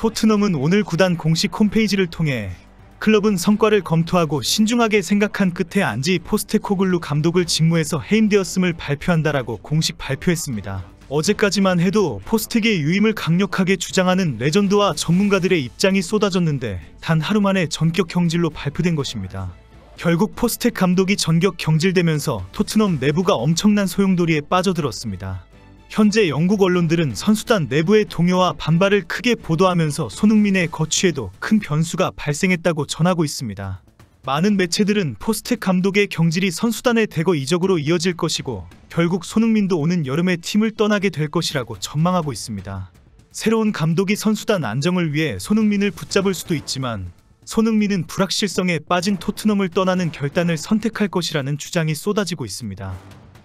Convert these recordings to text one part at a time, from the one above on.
토트넘은 오늘 구단 공식 홈페이지를 통해 클럽은 성과를 검토하고 신중하게 생각한 끝에 안지 포스테코글루 감독을 직무에서 해임되었음을 발표한다라고 공식 발표했습니다. 어제까지만 해도 포스텍의 유임을 강력하게 주장하는 레전드와 전문가들의 입장이 쏟아졌는데 단 하루 만에 전격 경질로 발표된 것입니다. 결국 포스텍 감독이 전격 경질되면서 토트넘 내부가 엄청난 소용돌이에 빠져들었습니다. 현재 영국 언론들은 선수단 내부의 동요와 반발을 크게 보도하면서 손흥민의 거취에도 큰 변수가 발생했다고 전하고 있습니다. 많은 매체들은 포스텍 감독의 경질이 선수단의 대거 이적으로 이어질 것이고 결국 손흥민도 오는 여름에 팀을 떠나게 될 것이라고 전망하고 있습니다. 새로운 감독이 선수단 안정을 위해 손흥민을 붙잡을 수도 있지만 손흥민은 불확실성에 빠진 토트넘을 떠나는 결단을 선택할 것이라는 주장이 쏟아지고 있습니다.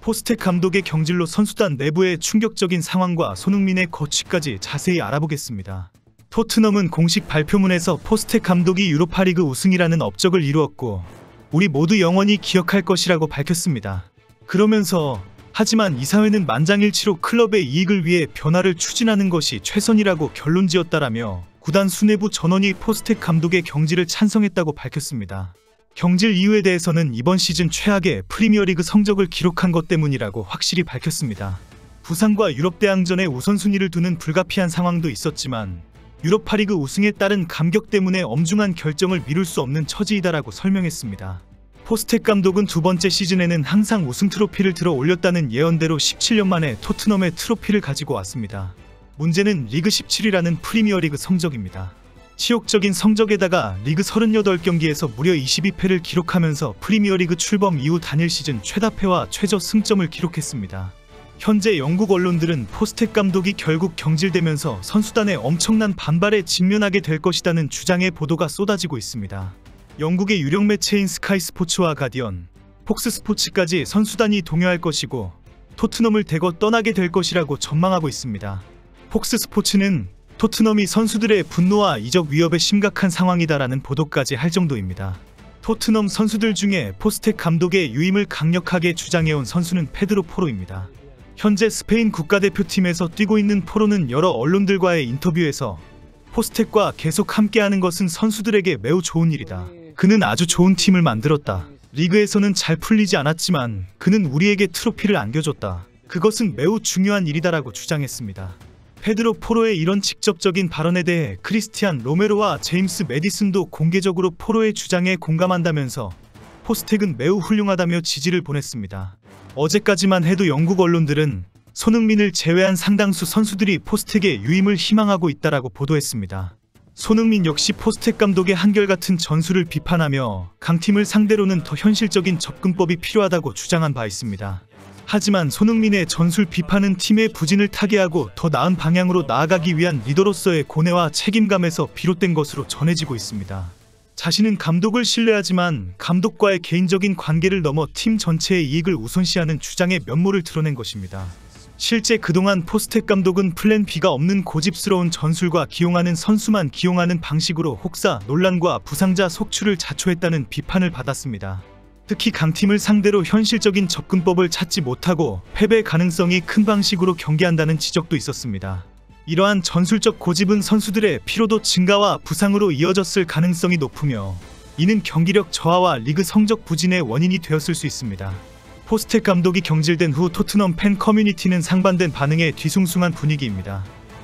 포스텍 감독의 경질로 선수단 내부의 충격적인 상황과 손흥민의 거취까지 자세히 알아보겠습니다. 토트넘은 공식 발표문에서 포스텍 감독이 유로파리그 우승이라는 업적을 이루었고 우리 모두 영원히 기억할 것이라고 밝혔습니다. 그러면서 하지만 이사회는 만장일치로 클럽의 이익을 위해 변화를 추진하는 것이 최선이라고 결론지었다라며 구단 수뇌부 전원이 포스텍 감독의 경질을 찬성했다고 밝혔습니다. 경질 이유에 대해서는 이번 시즌 최악의 프리미어리그 성적을 기록한 것 때문이라고 확실히 밝혔습니다. 부상과 유럽 대항전에 우선순위를 두는 불가피한 상황도 있었지만 유로파리그 우승에 따른 감격 때문에 엄중한 결정을 미룰 수 없는 처지이다라고 설명했습니다. 포스텍 감독은 두 번째 시즌에는 항상 우승 트로피를 들어 올렸다는 예언대로 17년 만에 토트넘의 트로피를 가지고 왔습니다. 문제는 리그 17위라는 프리미어리그 성적입니다. 치욕적인 성적에다가 리그 38경기에서 무려 22패를 기록하면서 프리미어리그 출범 이후 단일 시즌 최다패와 최저 승점을 기록했습니다. 현재 영국 언론들은 포스텍 감독이 결국 경질되면서 선수단의 엄청난 반발에 직면하게 될 것이라는 주장의 보도가 쏟아지고 있습니다. 영국의 유력 매체인 스카이 스포츠와 가디언, 폭스 스포츠까지 선수단이 동요할 것이고 토트넘을 대거 떠나게 될 것이라고 전망하고 있습니다. 폭스 스포츠는 토트넘이 선수들의 분노와 이적 위협에 심각한 상황이다라는 보도까지 할 정도입니다. 토트넘 선수들 중에 포스텍 감독의 유임을 강력하게 주장해온 선수는 페드로 포로입니다. 현재 스페인 국가대표팀에서 뛰고 있는 포로는 여러 언론들과의 인터뷰에서 포스텍과 계속 함께하는 것은 선수들에게 매우 좋은 일이다. 그는 아주 좋은 팀을 만들었다. 리그에서는 잘 풀리지 않았지만 그는 우리에게 트로피를 안겨줬다. 그것은 매우 중요한 일이다라고 주장했습니다. 페드로 포로의 이런 직접적인 발언에 대해 크리스티안 로메로와 제임스 매디슨도 공개적으로 포로의 주장에 공감한다면서 포스텍은 매우 훌륭하다며 지지를 보냈습니다. 어제까지만 해도 영국 언론들은 손흥민을 제외한 상당수 선수들이 포스텍의 유임을 희망하고 있다라고 보도했습니다. 손흥민 역시 포스텍 감독의 한결같은 전술을 비판하며 강팀을 상대로는 더 현실적인 접근법이 필요하다고 주장한 바 있습니다. 하지만 손흥민의 전술 비판은 팀의 부진을 타개하고 더 나은 방향으로 나아가기 위한 리더로서의 고뇌와 책임감에서 비롯된 것으로 전해지고 있습니다. 자신은 감독을 신뢰하지만 감독과의 개인적인 관계를 넘어 팀 전체의 이익을 우선시하는 주장의 면모를 드러낸 것입니다. 실제 그동안 포스텍 감독은 플랜 B가 없는 고집스러운 전술과 기용하는 선수만 기용하는 방식으로 혹사 논란과 부상자 속출을 자초했다는 비판을 받았습니다. 특히 강팀을 상대로 현실적인 접근법을 찾지 못하고 패배 가능성이 큰 방식으로 경기한다는 지적도 있었습니다. 이러한 전술적 고집은 선수들의 피로도 증가와 부상으로 이어졌을 가능성이 높으며 이는 경기력 저하와 리그 성적 부진의 원인이 되었을 수 있습니다. 포스텍 감독이 경질된 후 토트넘 팬 커뮤니티는 상반된 반응에 뒤숭숭한 분위기입니다.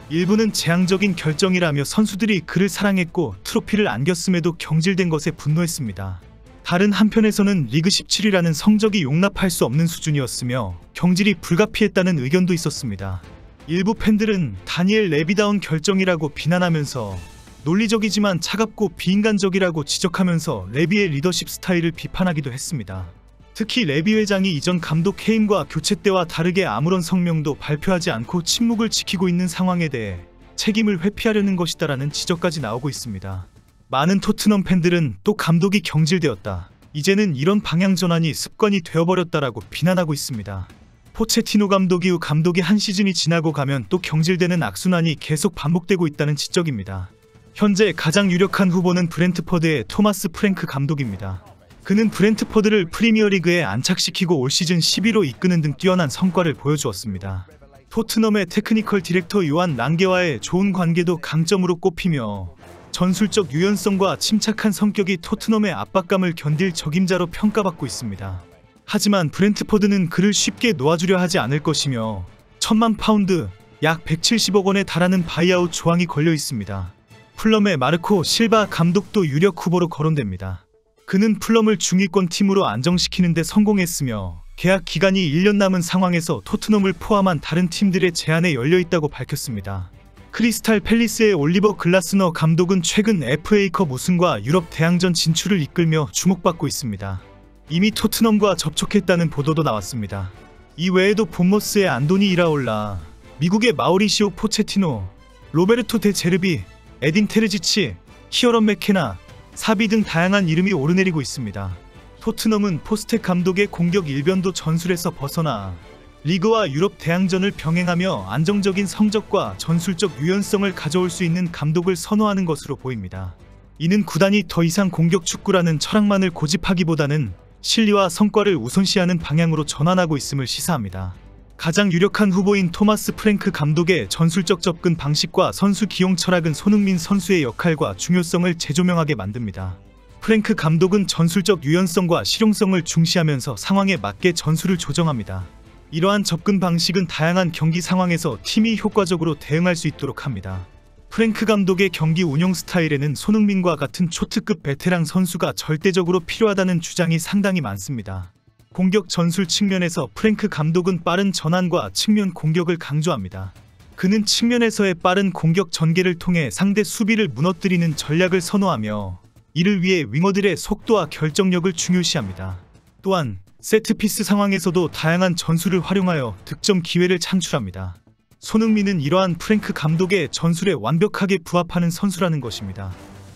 일부는 재앙적인 결정이라며 선수들이 그를 사랑했고 트로피를 안겼음에도 경질된 것에 분노했습니다. 다른 한편에서는 리그 17위라는 성적이 용납할 수 없는 수준이었으며 경질이 불가피했다는 의견도 있었습니다. 일부 팬들은 다니엘 레비다운 결정이라고 비난하면서 논리적이지만 차갑고 비인간적이라고 지적하면서 레비의 리더십 스타일을 비판하기도 했습니다. 특히 레비 회장이 이전 감독 해임과 교체 때와 다르게 아무런 성명도 발표하지 않고 침묵을 지키고 있는 상황에 대해 책임을 회피하려는 것이다라는 지적까지 나오고 있습니다. 많은 토트넘 팬들은 또 감독이 경질되었다. 이제는 이런 방향 전환이 습관이 되어버렸다라고 비난하고 있습니다. 포체티노 감독 이후 감독이 한 시즌이 지나고 가면 또 경질되는 악순환이 계속 반복되고 있다는 지적입니다. 현재 가장 유력한 후보는 브렌트퍼드의 토마스 프랭크 감독입니다. 그는 브렌트퍼드를 프리미어리그에 안착시키고 올 시즌 10위로 이끄는 등 뛰어난 성과를 보여주었습니다. 토트넘의 테크니컬 디렉터 요한 랑게와의 좋은 관계도 강점으로 꼽히며 전술적 유연성과 침착한 성격이 토트넘의 압박감을 견딜 적임자로 평가받고 있습니다. 하지만 브렌트포드는 그를 쉽게 놓아주려 하지 않을 것이며 1000만 파운드 약 170억 원에 달하는 바이아웃 조항이 걸려 있습니다. 풀럼의 마르코 실바 감독도 유력 후보로 거론됩니다. 그는 풀럼을 중위권 팀으로 안정시키는 데 성공했으며 계약 기간이 1년 남은 상황에서 토트넘을 포함한 다른 팀들의 제안에 열려있다고 밝혔습니다. 크리스탈 팰리스의 올리버 글라스너 감독은 최근 FA컵 우승과 유럽 대항전 진출을 이끌며 주목받고 있습니다. 이미 토트넘과 접촉했다는 보도도 나왔습니다. 이 외에도 본머스의 안도니 이라올라, 미국의 마우리시오 포체티노, 로베르토 데 제르비, 에딘 테르지치, 키어런 맥케나, 사비 등 다양한 이름이 오르내리고 있습니다. 토트넘은 포스텍 감독의 공격 일변도 전술에서 벗어나 리그와 유럽 대항전을 병행하며 안정적인 성적과 전술적 유연성을 가져올 수 있는 감독을 선호하는 것으로 보입니다. 이는 구단이 더 이상 공격 축구라는 철학만을 고집하기보다는 실리와 성과를 우선시하는 방향으로 전환하고 있음을 시사합니다. 가장 유력한 후보인 토마스 프랭크 감독의 전술적 접근 방식과 선수 기용 철학은 손흥민 선수의 역할과 중요성을 재조명하게 만듭니다. 프랭크 감독은 전술적 유연성과 실용성을 중시하면서 상황에 맞게 전술을 조정합니다. 이러한 접근 방식은 다양한 경기 상황에서 팀이 효과적으로 대응할 수 있도록 합니다. 프랭크 감독의 경기 운영 스타일에는 손흥민과 같은 초특급 베테랑 선수가 절대적으로 필요하다는 주장이 상당히 많습니다. 공격 전술 측면에서 프랭크 감독은 빠른 전환과 측면 공격을 강조합니다. 그는 측면에서의 빠른 공격 전개를 통해 상대 수비를 무너뜨리는 전략을 선호하며 이를 위해 윙어들의 속도와 결정력을 중요시합니다. 또한 세트피스 상황에서도 다양한 전술을 활용하여 득점 기회를 창출합니다. 손흥민은 이러한 프랭크 감독의 전술에 완벽하게 부합하는 선수라는 것입니다.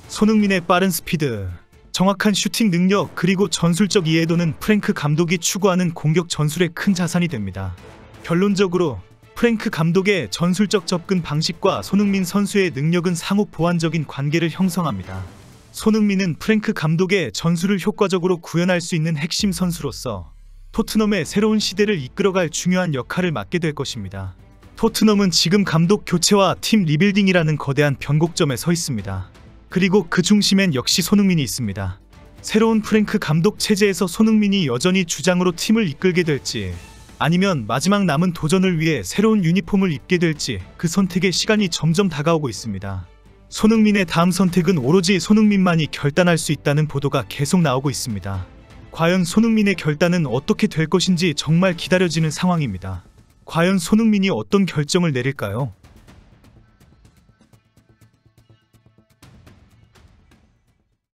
손흥민의 빠른 스피드, 정확한 슈팅 능력 그리고 전술적 이해도는 프랭크 감독이 추구하는 공격 전술의 큰 자산이 됩니다. 결론적으로 프랭크 감독의 전술적 접근 방식과 손흥민 선수의 능력은 상호 보완적인 관계를 형성합니다. 손흥민은 프랭크 감독의 전술을 효과적으로 구현할 수 있는 핵심 선수로서 토트넘의 새로운 시대를 이끌어갈 중요한 역할을 맡게 될 것입니다. 토트넘은 지금 감독 교체와 팀 리빌딩이라는 거대한 변곡점에 서 있습니다. 그리고 그 중심엔 역시 손흥민이 있습니다. 새로운 프랭크 감독 체제에서 손흥민이 여전히 주장으로 팀을 이끌게 될지 아니면 마지막 남은 도전을 위해 새로운 유니폼을 입게 될지 그 선택의 시간이 점점 다가오고 있습니다. 손흥민의 다음 선택은 오로지 손흥민만이 결단할 수 있다는 보도가 계속 나오고 있습니다. 과연 손흥민의 결단은 어떻게 될 것인지 정말 기다려지는 상황입니다. 과연 손흥민이 어떤 결정을 내릴까요?